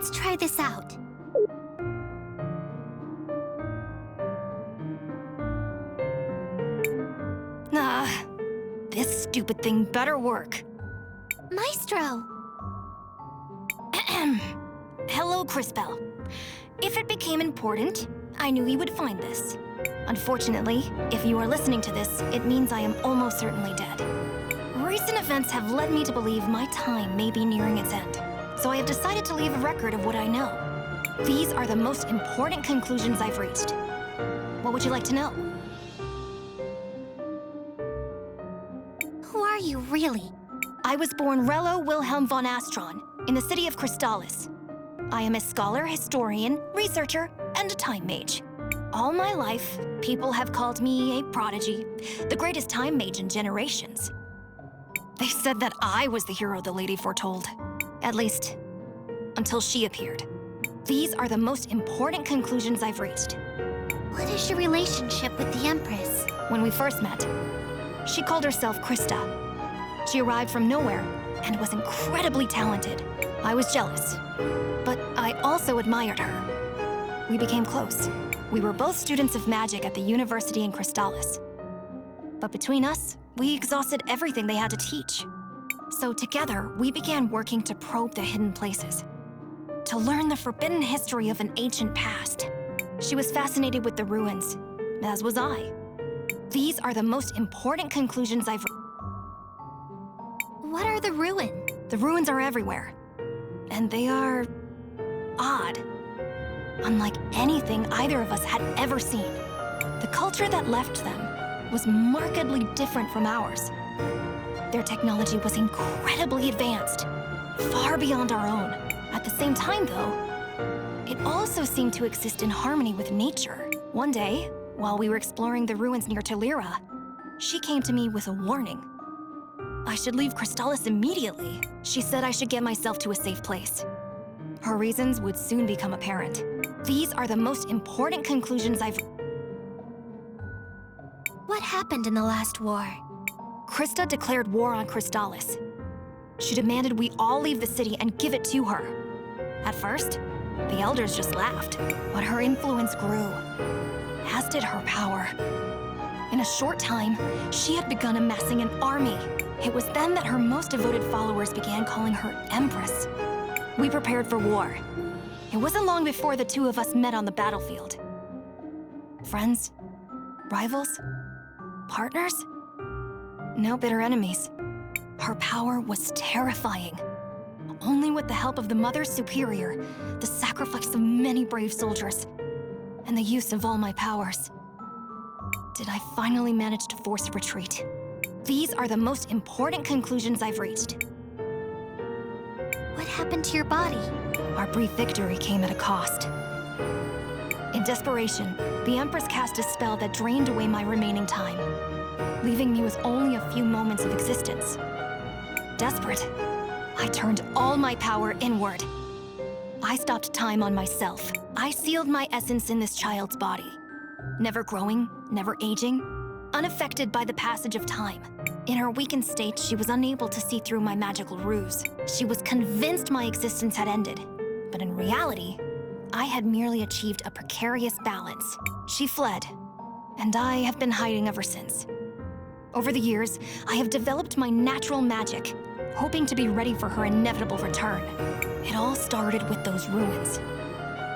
Let's try this out. This stupid thing better work. Maestro! Hello, Cris. If it became important, I knew you would find this. Unfortunately, if you are listening to this, it means I am almost certainly dead. Recent events have led me to believe my time may be nearing its end, so I have decided to leave a record of what I know. These are the most important conclusions I've reached. What would you like to know? Who are you, really? I was born Rello Wilhelm von Astron in the city of Crystalis. I am a scholar, historian, researcher, and a time mage. All my life, people have called me a prodigy, the greatest time mage in generations. They said that I was the hero the lady foretold. At least, until she appeared. These are the most important conclusions I've reached. What is your relationship with the Empress? When we first met, she called herself Krista. She arrived from nowhere and was incredibly talented. I was jealous, but I also admired her. We became close. We were both students of magic at the university in Crystalis. But between us, we exhausted everything they had to teach. So together, we began working to probe the hidden places, to learn the forbidden history of an ancient past. She was fascinated with the ruins, as was I. These are the most important conclusions I've... What are the ruins? The ruins are everywhere, and they are... odd. Unlike anything either of us had ever seen. The culture that left them was markedly different from ours. Their technology was incredibly advanced, far beyond our own. At the same time, though, it also seemed to exist in harmony with nature. One day, while we were exploring the ruins near Talira, she came to me with a warning. I should leave Crystalis immediately. She said I should get myself to a safe place. Her reasons would soon become apparent. These are the most important conclusions I've... What happened in the last war? Krista declared war on Crystalis. She demanded we all leave the city and give it to her. At first, the elders just laughed, but her influence grew, as did her power. In a short time, she had begun amassing an army. It was then that her most devoted followers began calling her Empress. We prepared for war. It wasn't long before the two of us met on the battlefield. Friends? Rivals? Partners? No bitter enemies. Her power was terrifying. Only with the help of the Mother Superior, the sacrifice of many brave soldiers, and the use of all my powers, did I finally manage to force a retreat. These are the most important conclusions I've reached. What happened to your body? Our brief victory came at a cost. In desperation, the Empress cast a spell that drained away my remaining time, leaving me with only a few moments of existence. Desperate, I turned all my power inward. I stopped time on myself. I sealed my essence in this child's body, never growing, never aging, unaffected by the passage of time. In her weakened state, she was unable to see through my magical ruse. She was convinced my existence had ended, but in reality, I had merely achieved a precarious balance. She fled, and I have been hiding ever since. Over the years, I have developed my natural magic, hoping to be ready for her inevitable return. It all started with those ruins.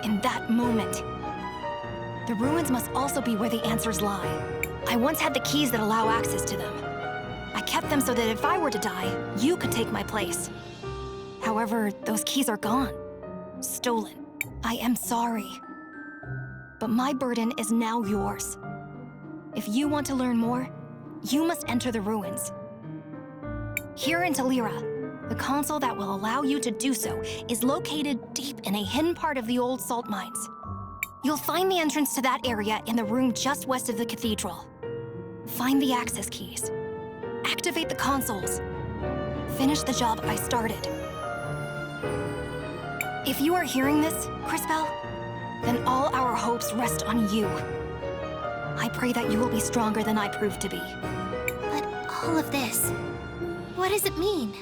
In that moment, the ruins must also be where the answers lie. I once had the keys that allow access to them. I kept them so that if I were to die, you could take my place. However, those keys are gone. Stolen. I am sorry. But my burden is now yours. If you want to learn more, you must enter the ruins. Here in Talira, the console that will allow you to do so is located deep in a hidden part of the old salt mines. You'll find the entrance to that area in the room just west of the cathedral. Find the access keys. Activate the consoles. Finish the job I started. If you are hearing this, Cris, then all our hopes rest on you. I pray that you will be stronger than I proved to be. But all of this, what does it mean?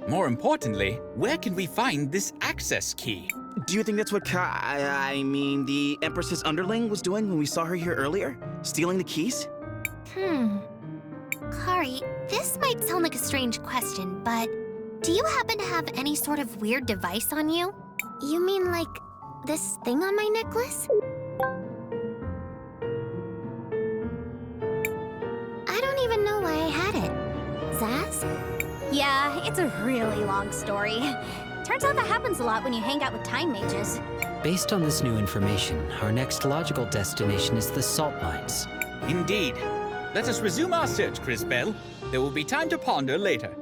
More importantly, where can we find this access key? Do you think that's what I mean, the Empress's underling was doing when we saw her here earlier? Stealing the keys? Kari, this might sound like a strange question, but do you happen to have any sort of weird device on you? You mean like this thing on my necklace? I don't even know why I had it. Zaz? Yeah, it's a really long story. Turns out that happens a lot when you hang out with time mages. Based on this new information, our next logical destination is the salt mines. Indeed. Let us resume our search, Cris Bell. There will be time to ponder later.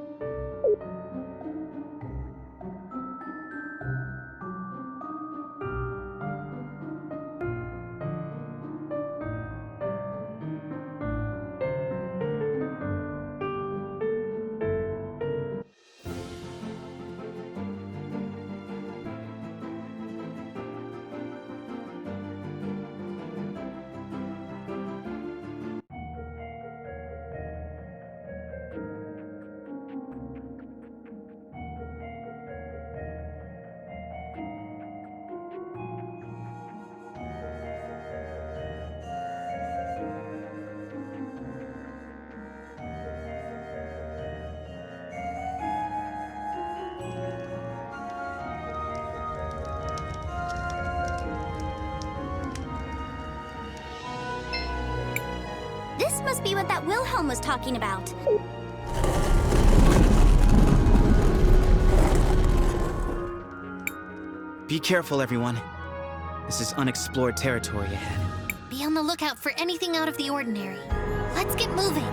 This must be what that Wilhelm was talking about. Be careful, everyone. This is unexplored territory ahead. Be on the lookout for anything out of the ordinary. Let's get moving.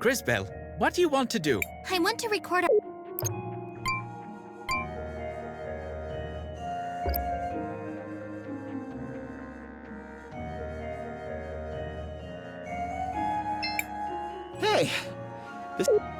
Cris Bell, what do you want to do? I want to record a... This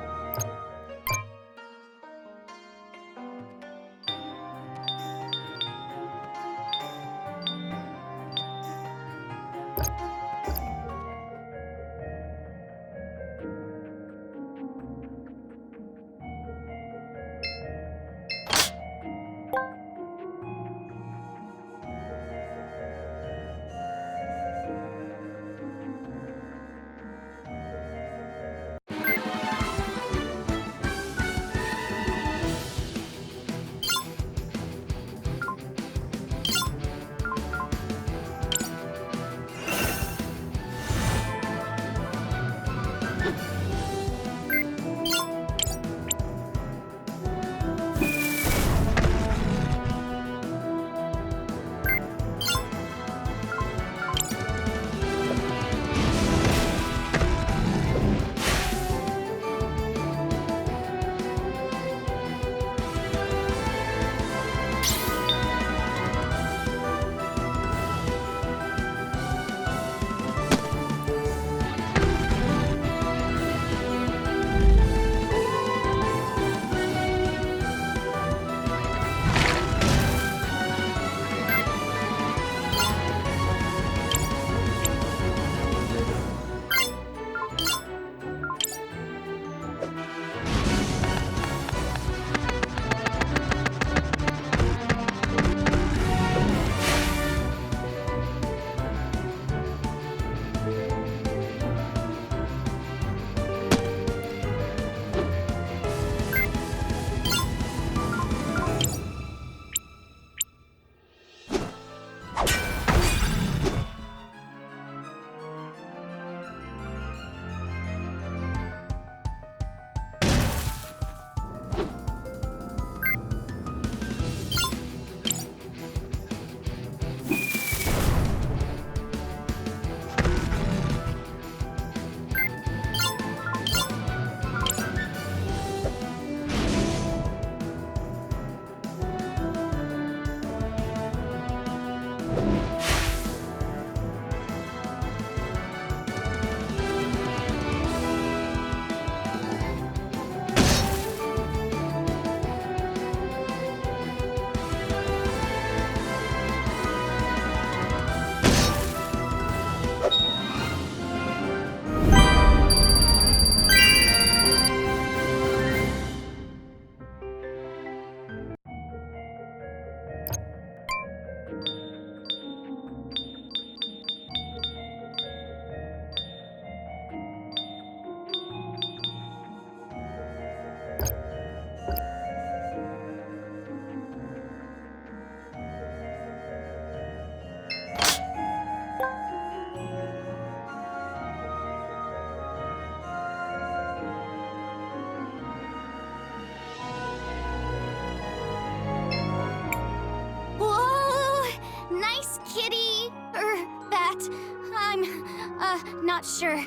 Not sure.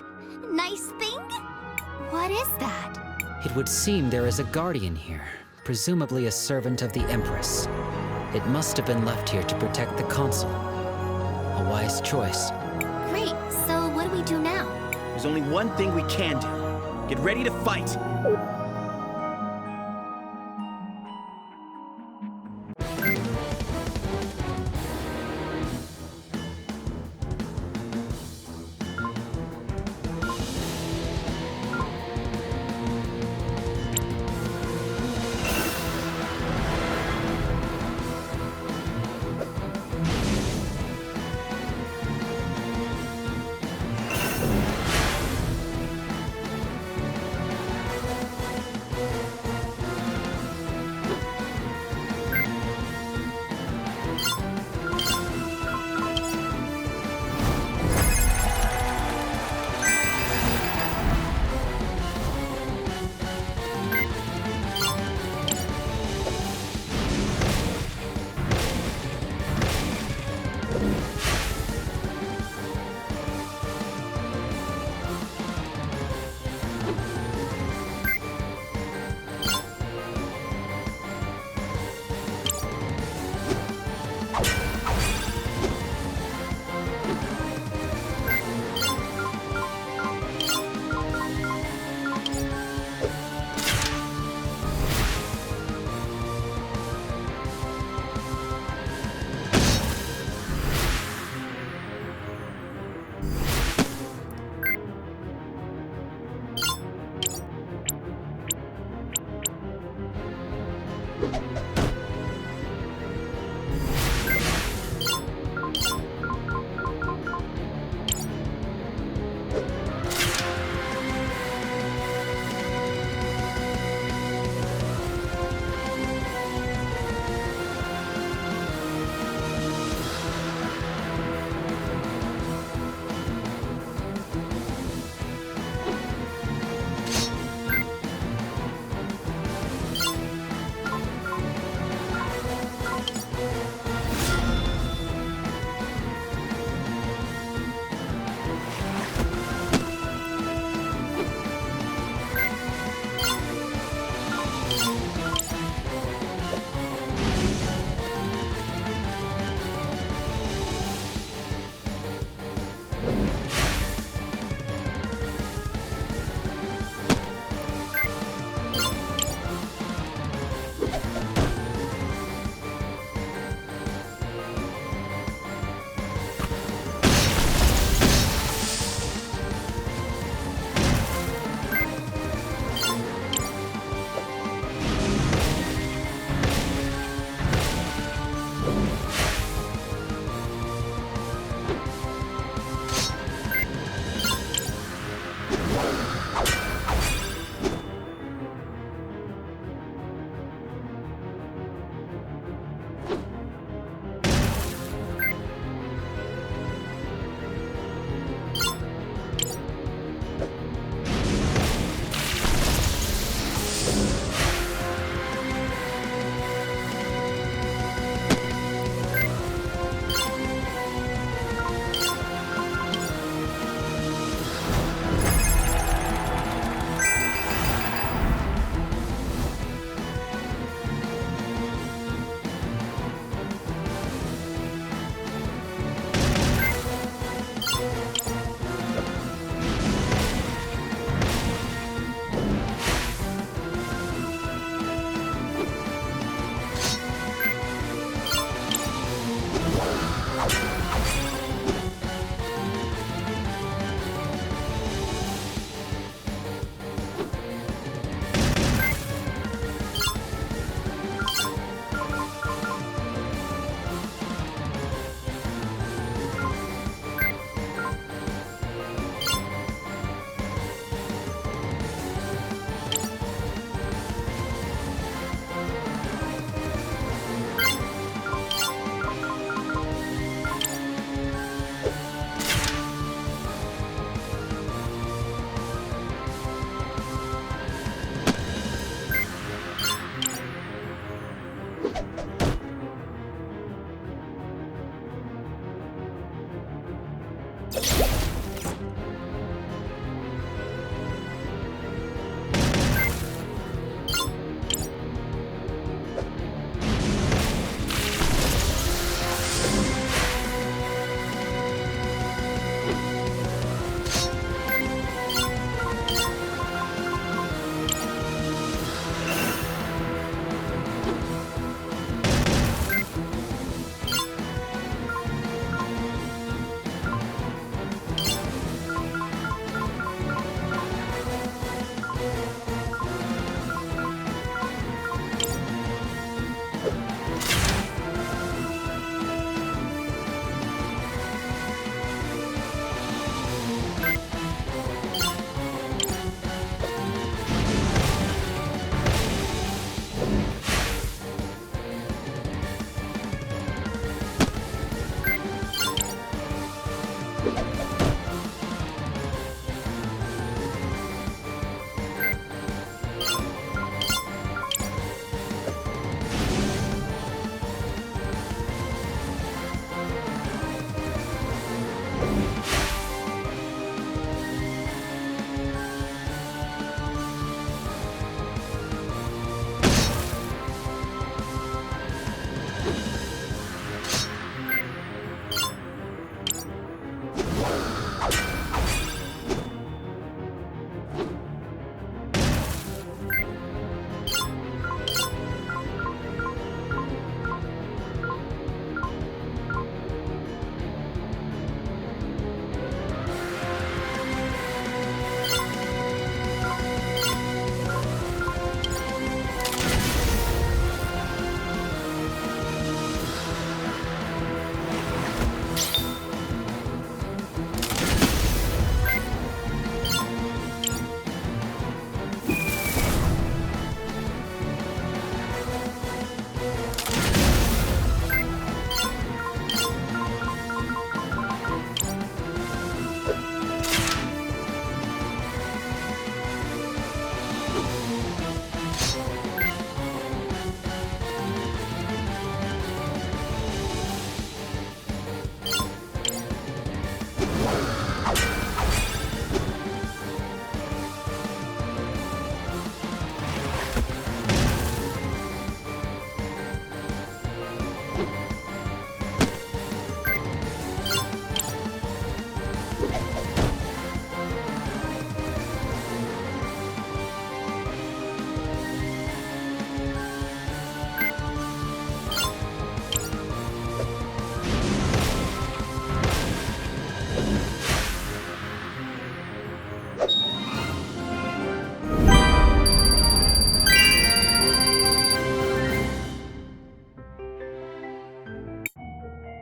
Nice thing? What is that? It would seem there is a guardian here, presumably a servant of the Empress. It must have been left here to protect the consul. A wise choice. Great, so what do we do now? There's only one thing we can do. Get ready to fight!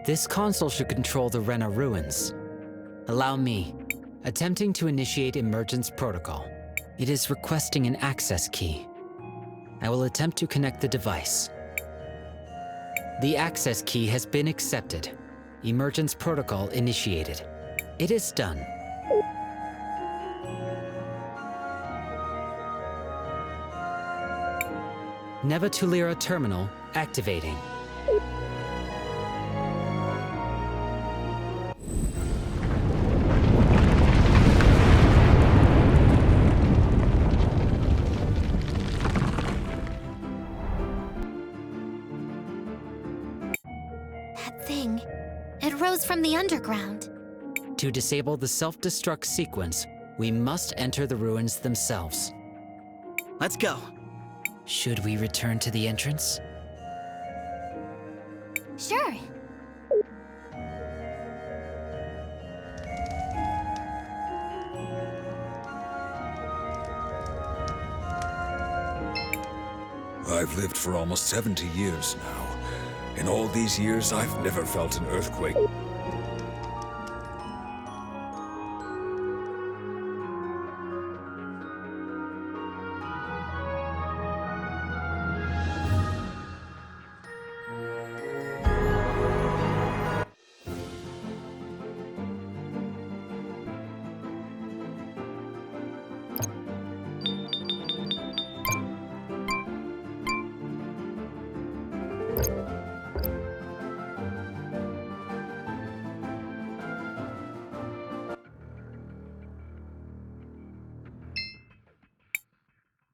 This console should control the Rena ruins. Allow me. Attempting to initiate emergence protocol. It is requesting an access key. I will attempt to connect the device. The access key has been accepted. Emergence protocol initiated. It is done. Nevatulira terminal activating. That thing, it rose from the underground. To disable the self-destruct sequence, we must enter the ruins themselves. Let's go. Should we return to the entrance? Sure. I've lived for almost 70 years now. In all these years, I've never felt an earthquake.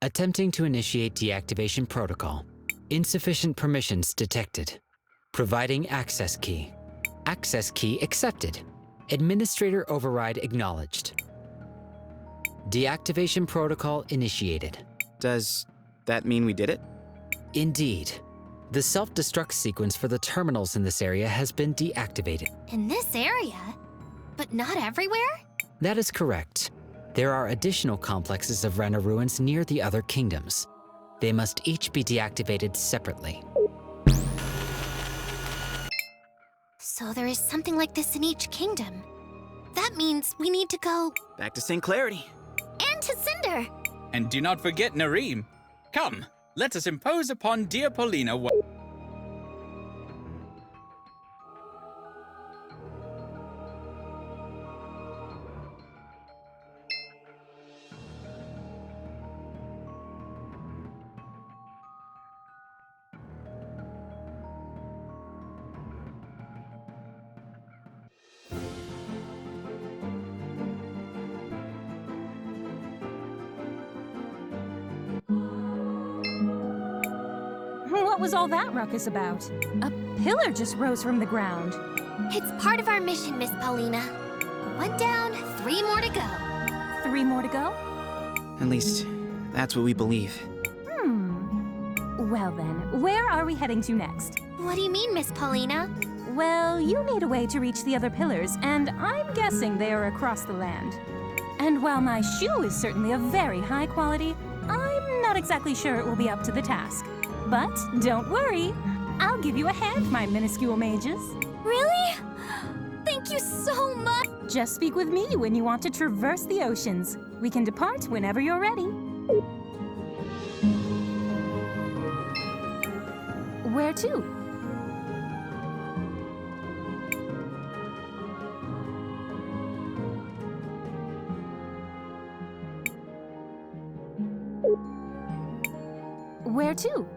Attempting to initiate deactivation protocol. Insufficient permissions detected. Providing access key. Access key accepted. Administrator override acknowledged. Deactivation protocol initiated. Does that mean we did it? Indeed. The self-destruct sequence for the terminals in this area has been deactivated. In this area? But not everywhere? That is correct. There are additional complexes of Rena ruins near the other kingdoms. They must each be deactivated separately. So there is something like this in each kingdom. That means we need to go... Back to St. Clarity. And to Cinder! And do not forget Nareem. Come, let us impose upon dear Paulina what... What was all that ruckus about? A pillar just rose from the ground. It's part of our mission, Miss Paulina. One down, 3 more to go. 3 more to go? At least, that's what we believe. Well then, where are we heading to next? What do you mean, Miss Paulina? Well, you need a way to reach the other pillars, and I'm guessing they are across the land. And while my shoe is certainly of very high quality, I'm not exactly sure it will be up to the task. But don't worry, I'll give you a hand, my minuscule mages. Really? Thank you so much! Just speak with me when you want to traverse the oceans. We can depart whenever you're ready. Where to? Where to?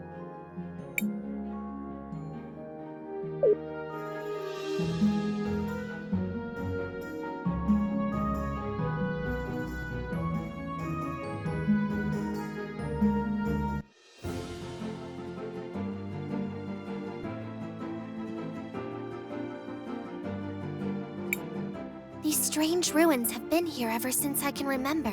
These strange ruins have been here ever since I can remember.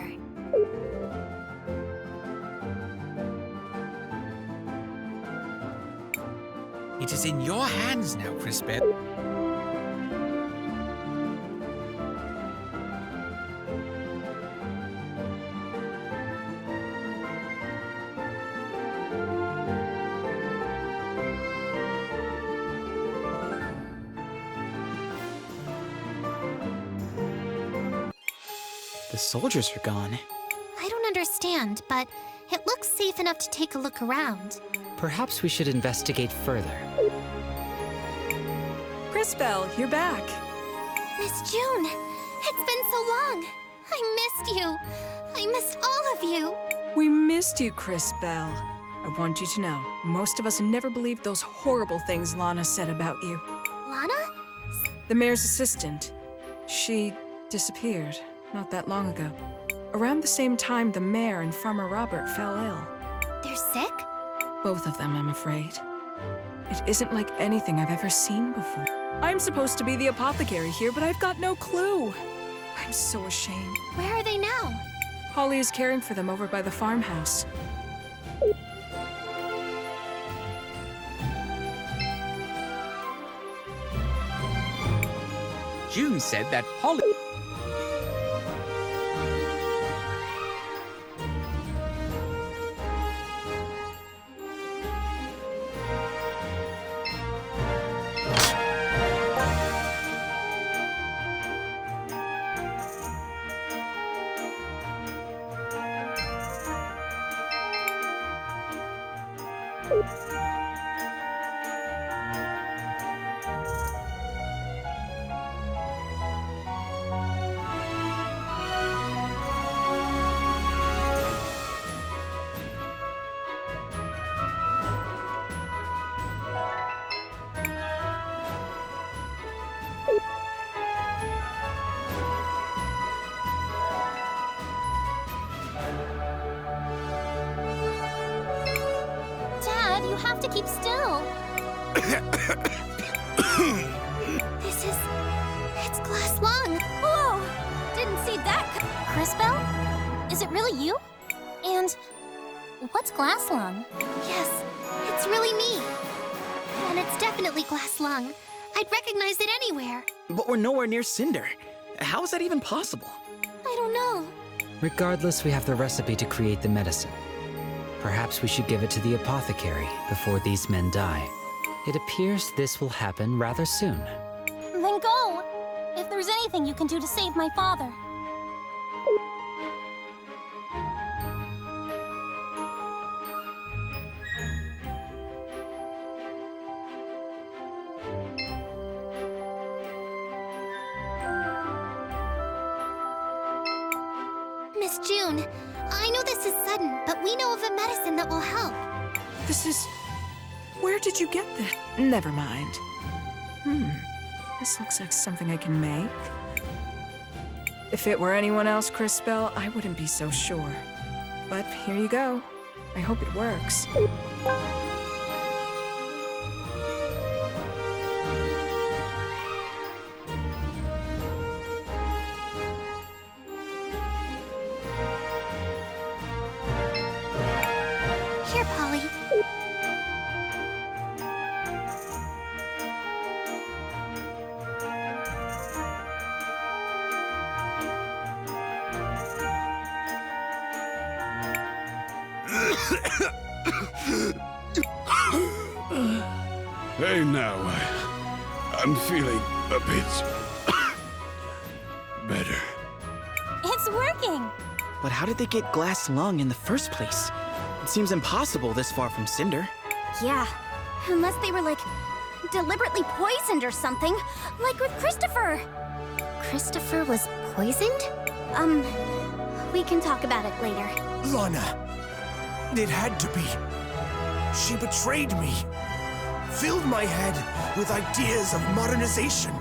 It is in your hands now, Cris Bell. soldiers are gone. I don't understand, but it looks safe enough to take a look around. Perhaps we should investigate further. Cris Bell, you're back. Miss June, it's been so long. I missed you. I missed all of you. We missed you, Cris Bell. I want you to know, most of us never believed those horrible things Lana said about you. Lana? The mayor's assistant. She disappeared not that long ago. Around the same time the mayor and Farmer Robert fell ill. They're sick? Both of them, I'm afraid. It isn't like anything I've ever seen before. I'm supposed to be the apothecary here, but I've got no clue. I'm so ashamed. Where are they now? Holly is caring for them over by the farmhouse. June said that Holly... Dad, you have to keep still. It's glass lung. Whoa! Didn't see that. Cris Bell? Is it really you? And what's glass lung? Yes, it's really me. And it's definitely glass lung. I'd recognize it anywhere. But we're nowhere near Cinder. How is that even possible? I don't know. Regardless, we have the recipe to create the medicine. Perhaps we should give it to the apothecary before these men die. It appears this will happen rather soon. Then go! If there's anything you can do to save my father. Miss June, I know this is sudden, but we know of a medicine that will help. This is... Where did you get this? Never mind. This looks like something I can make. If it were anyone else, Cris Bell, I wouldn't be so sure. But here you go. I hope it works. Here, Polly. Hey, now, I'm feeling a bit better. It's working! But how did they get glass lung in the first place? It seems impossible this far from Cinder. Yeah, unless they were, like, deliberately poisoned or something, like with Christopher. Christopher was poisoned? We can talk about it later. Lana. It had to be. She betrayed me. Filled my head with ideas of modernization.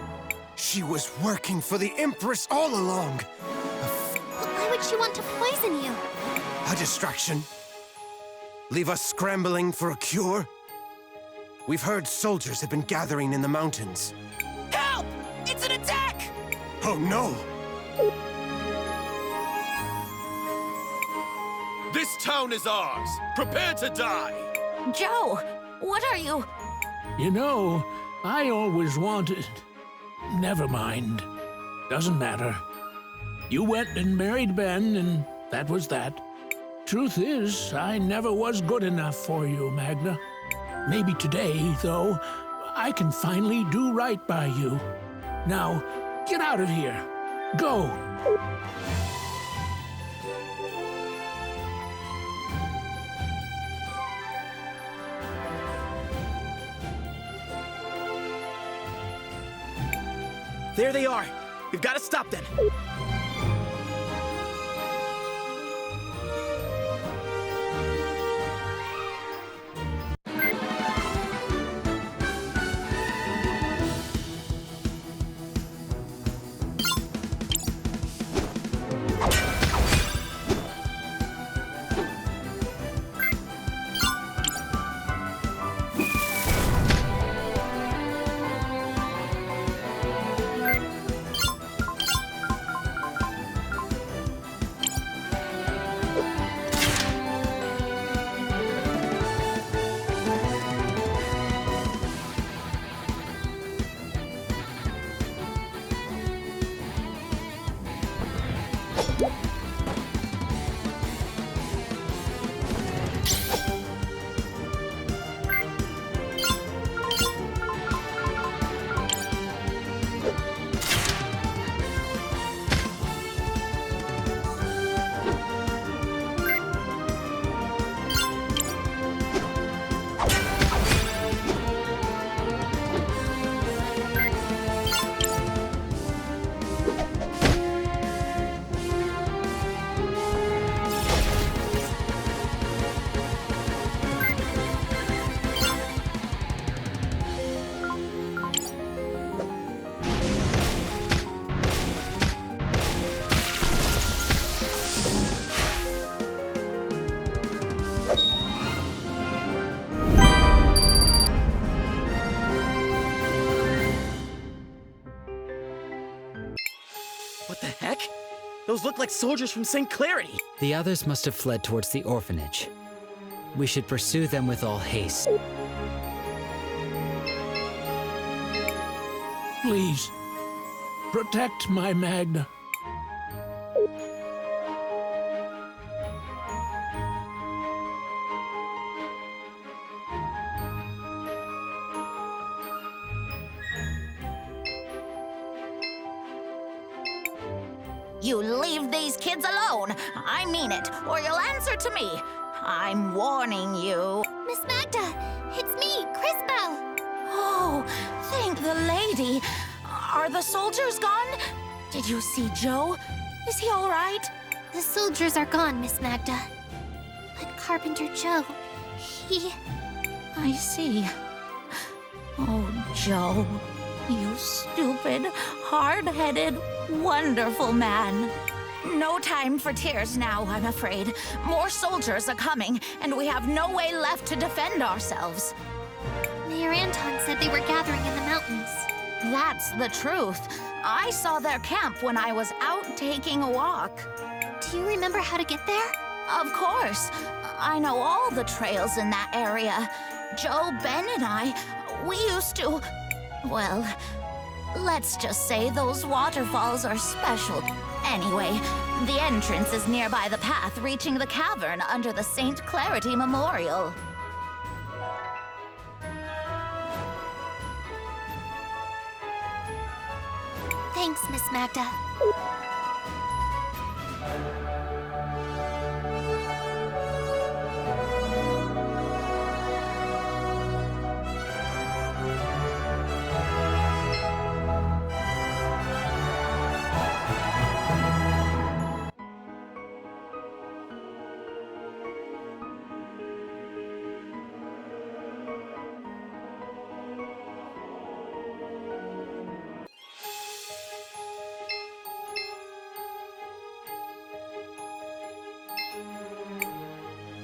She was working for the Empress all along. Why would she want to poison you? A distraction. Leave us scrambling for a cure? We've heard soldiers have been gathering in the mountains. Help! It's an attack! Oh no! This town is ours. Prepare to die. Joe, what are you? You know, I always wanted... Never mind. Doesn't matter. You went and married Ben, and that was that. Truth is, I never was good enough for you, Magna. Maybe today, though, I can finally do right by you. Now, get out of here. Go. There they are. We've got to stop them. What the heck? Those look like soldiers from St. Clarity. The others must have fled towards the orphanage. We should pursue them with all haste. Please, protect my Magda. You leave these kids alone. I mean it, or you'll answer to me. I'm warning you. Miss Magda, it's me, Crisbell. Oh, thank the lady. Are the soldiers gone? Did you see Joe? Is he all right? The soldiers are gone, Miss Magda. But Carpenter Joe, he... I see. Oh, Joe, you stupid, hard-headed, wonderful man. No time for tears now, I'm afraid. More soldiers are coming, and we have no way left to defend ourselves. Mayor Anton said they were gathering in the mountains. That's the truth. I saw their camp when I was out taking a walk. Do you remember how to get there? Of course. I know all the trails in that area. Joe, Ben, and I, we used to... Well, let's just say those waterfalls are special. Anyway, the entrance is nearby the path reaching the cavern under the St. Clarity Memorial. Thanks, Miss Magda.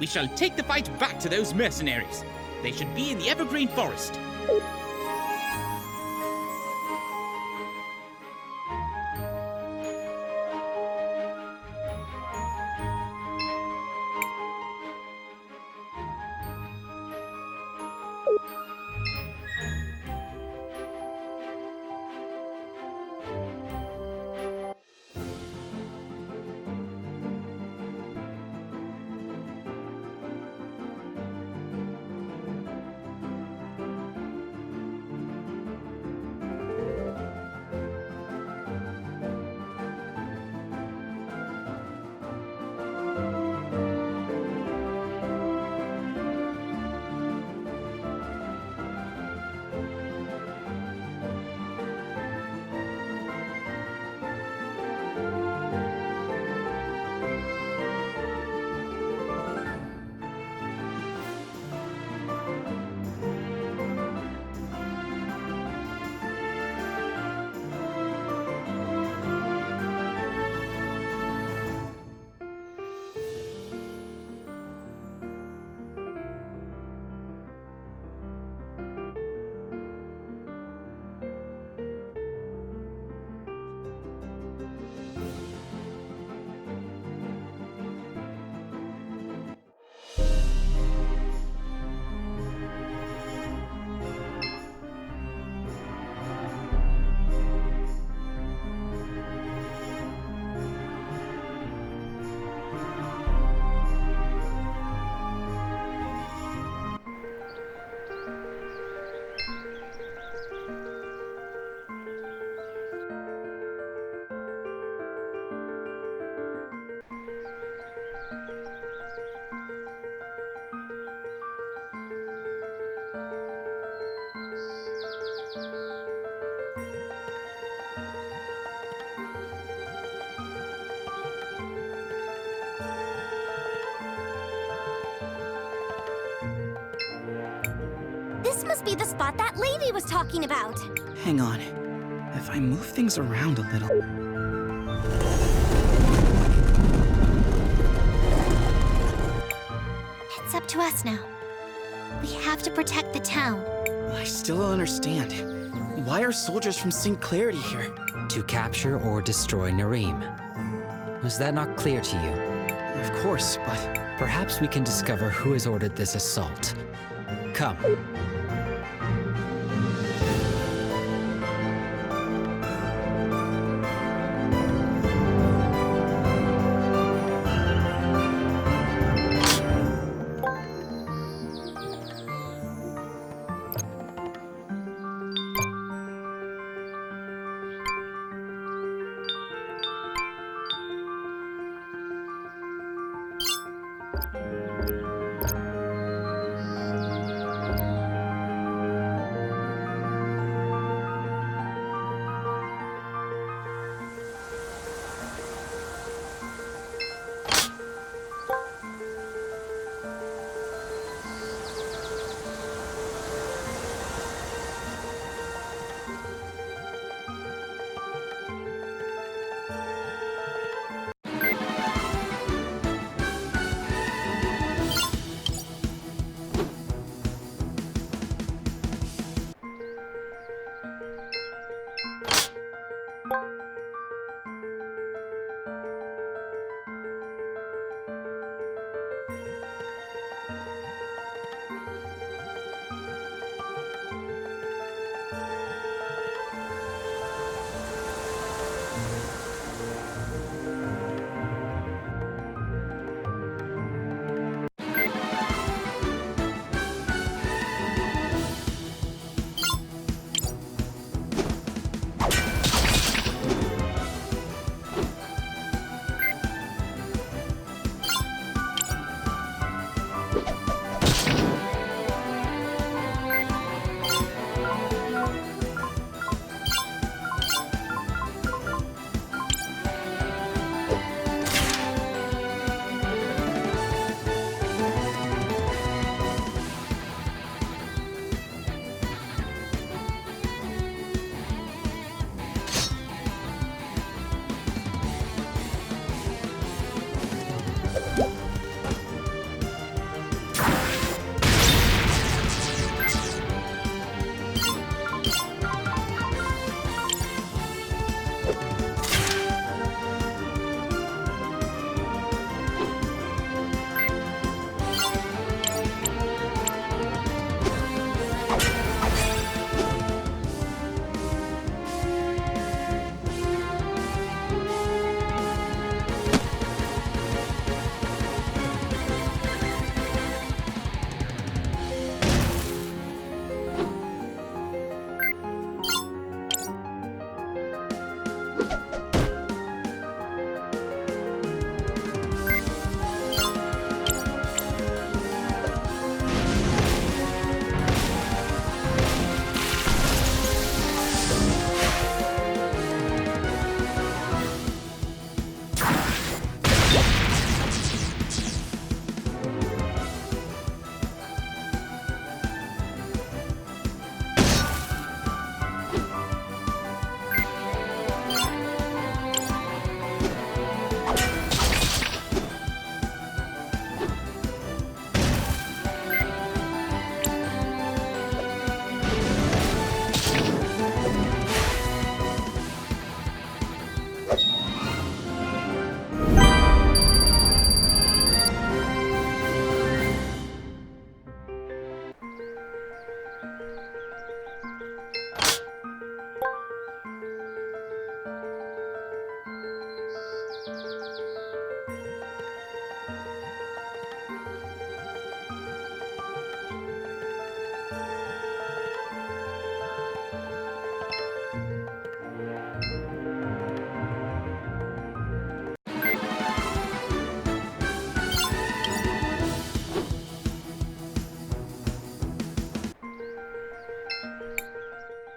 We shall take the fight back to those mercenaries. They should be in the evergreen forest. must be the spot that lady was talking about. Hang on. If I move things around a little... It's up to us now. We have to protect the town. I still don't understand. Why are soldiers from St. Clarity here? To capture or destroy Nareem. Was that not clear to you? Of course, but... Perhaps we can discover who has ordered this assault. Come.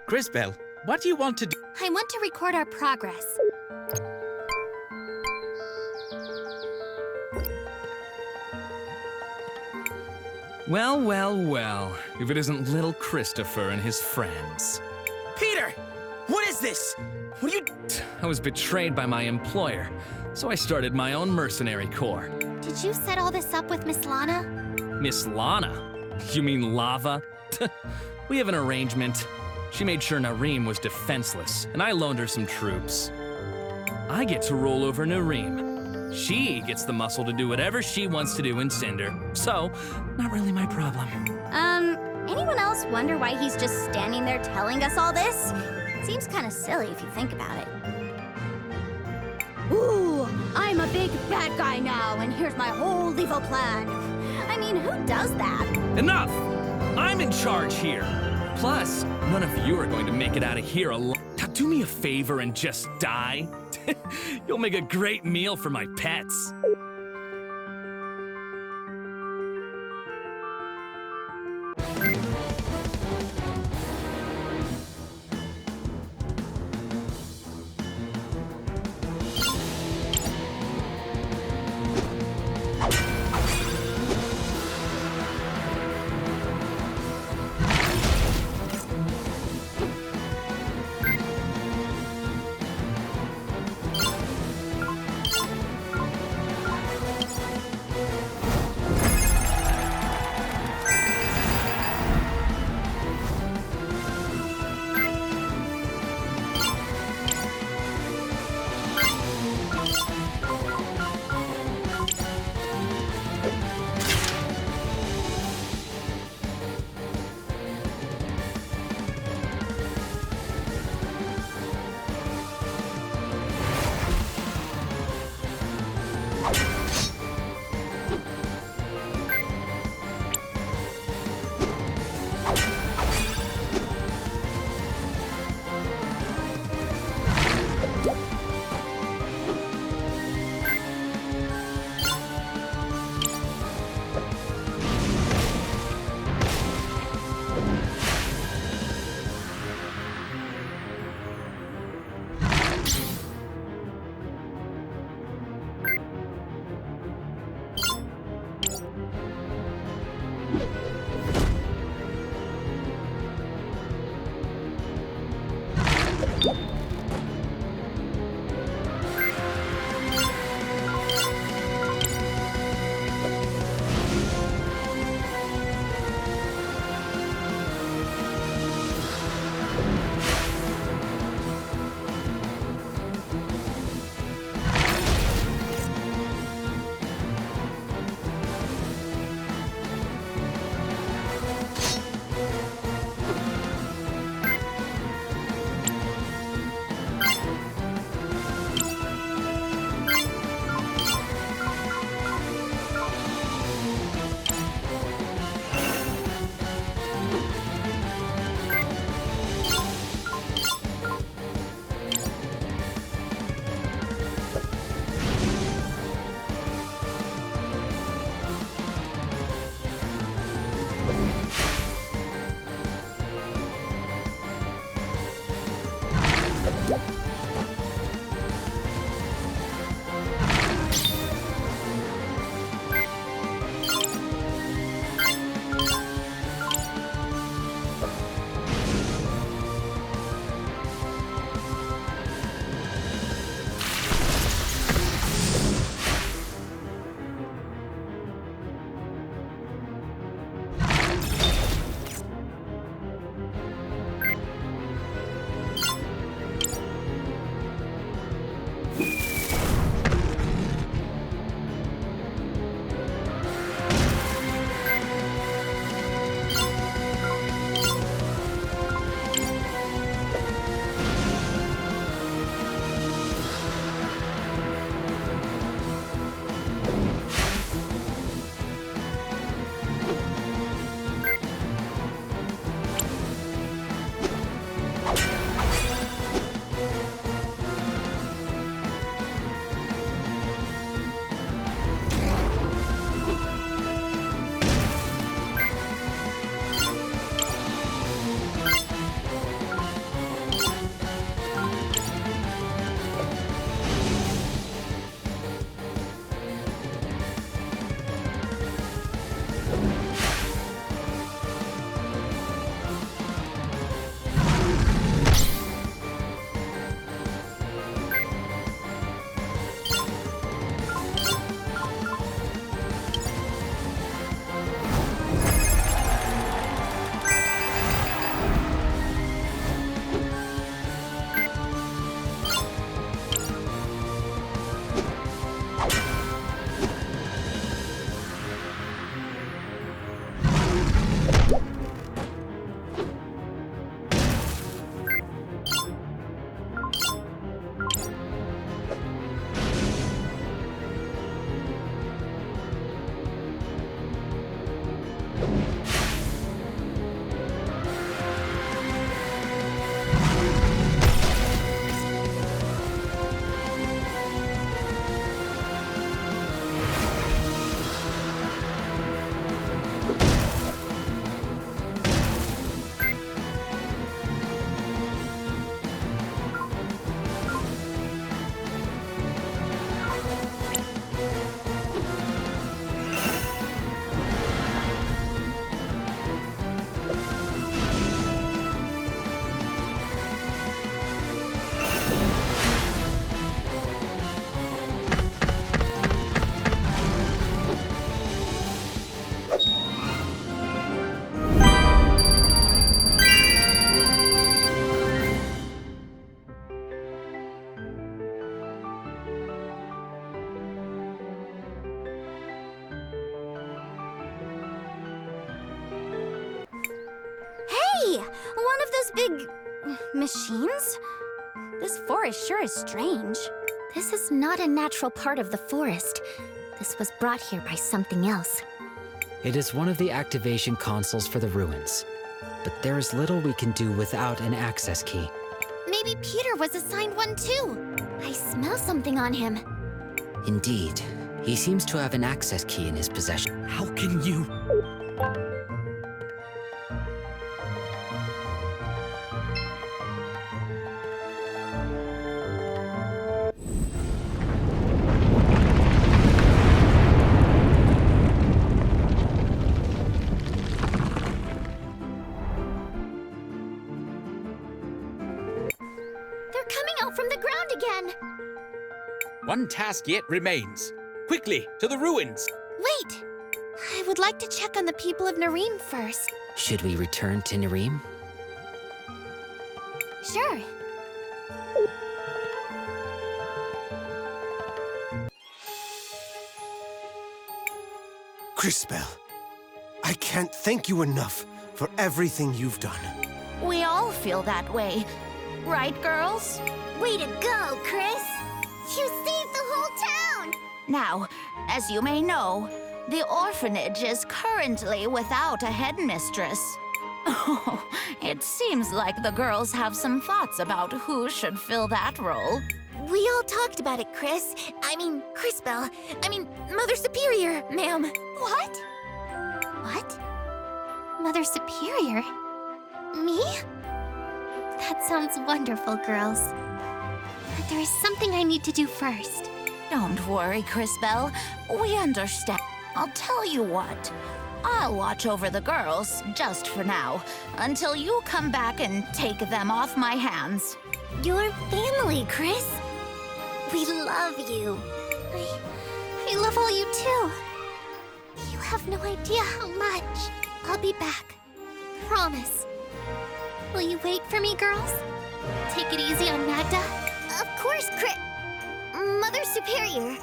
Crisbell, what do you want to do? I want to record our progress. Well, well, well. If it isn't little Christopher and his friends. Peter! What is this? What are you... I was betrayed by my employer, so I started my own mercenary corps. Did you set all this up with Miss Lana? Miss Lana? You mean Lava? We have an arrangement. She made sure Nareem was defenseless, and I loaned her some troops. I get to rule over Nareem. She gets the muscle to do whatever she wants to do in Cinder, so not really my problem. Anyone else wonder why he's just standing there telling us all this? Seems kind of silly if you think about it. Ooh, I'm a big bad guy now, and here's my whole evil plan. I mean, who does that? Enough! I'm in charge here. Plus, none of you are going to make it out of here alive. Now do me a favor and just die. You'll make a great meal for my pets. Hey, one of those big machines? This forest sure is strange. This is not a natural part of the forest. This was brought here by something else. It is one of the activation consoles for the ruins. But there is little we can do without an access key. Maybe Peter was assigned one too. I smell something on him. Indeed, he seems to have an access key in his possession. How can you? From the ground again! One task yet remains. Quickly, to the ruins! Wait! I would like to check on the people of Nareem first. Should we return to Nareem? Sure. Crisbell, I can't thank you enough for everything you've done. We all feel that way. Right, girls? Way to go, Cris! You saved the whole town! Now, as you may know, the orphanage is currently without a headmistress. Oh, it seems like the girls have some thoughts about who should fill that role. We all talked about it, Cris. Crisbell. Mother Superior, ma'am. What? What? Mother Superior? Me? That sounds wonderful, girls. But there is something I need to do first. Don't worry, Crisbell. We understand. I'll tell you what. I'll watch over the girls, just for now, until you come back and take them off my hands. Your family, Cris. We love you. I love all you too. You have no idea how much. I'll be back. Promise. Will you wait for me, girls? Take it easy on Magda. Of course, Mother Superior.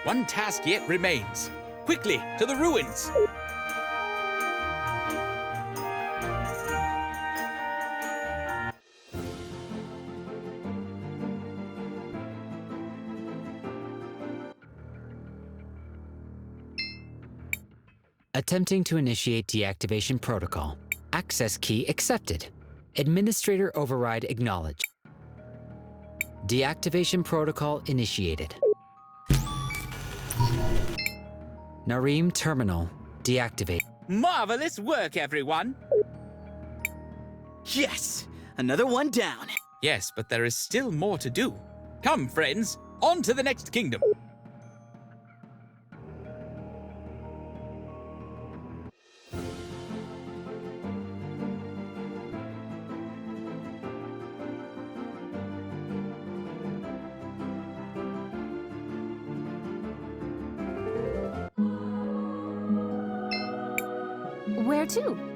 One task yet remains. Quickly, to the ruins! Attempting to initiate deactivation protocol. Access key accepted. Administrator override acknowledged. Deactivation protocol initiated. Nareem terminal deactivate. Marvelous work, everyone! Yes! Another one down. Yes, but there is still more to do. Come, friends, on to the next kingdom. Where to?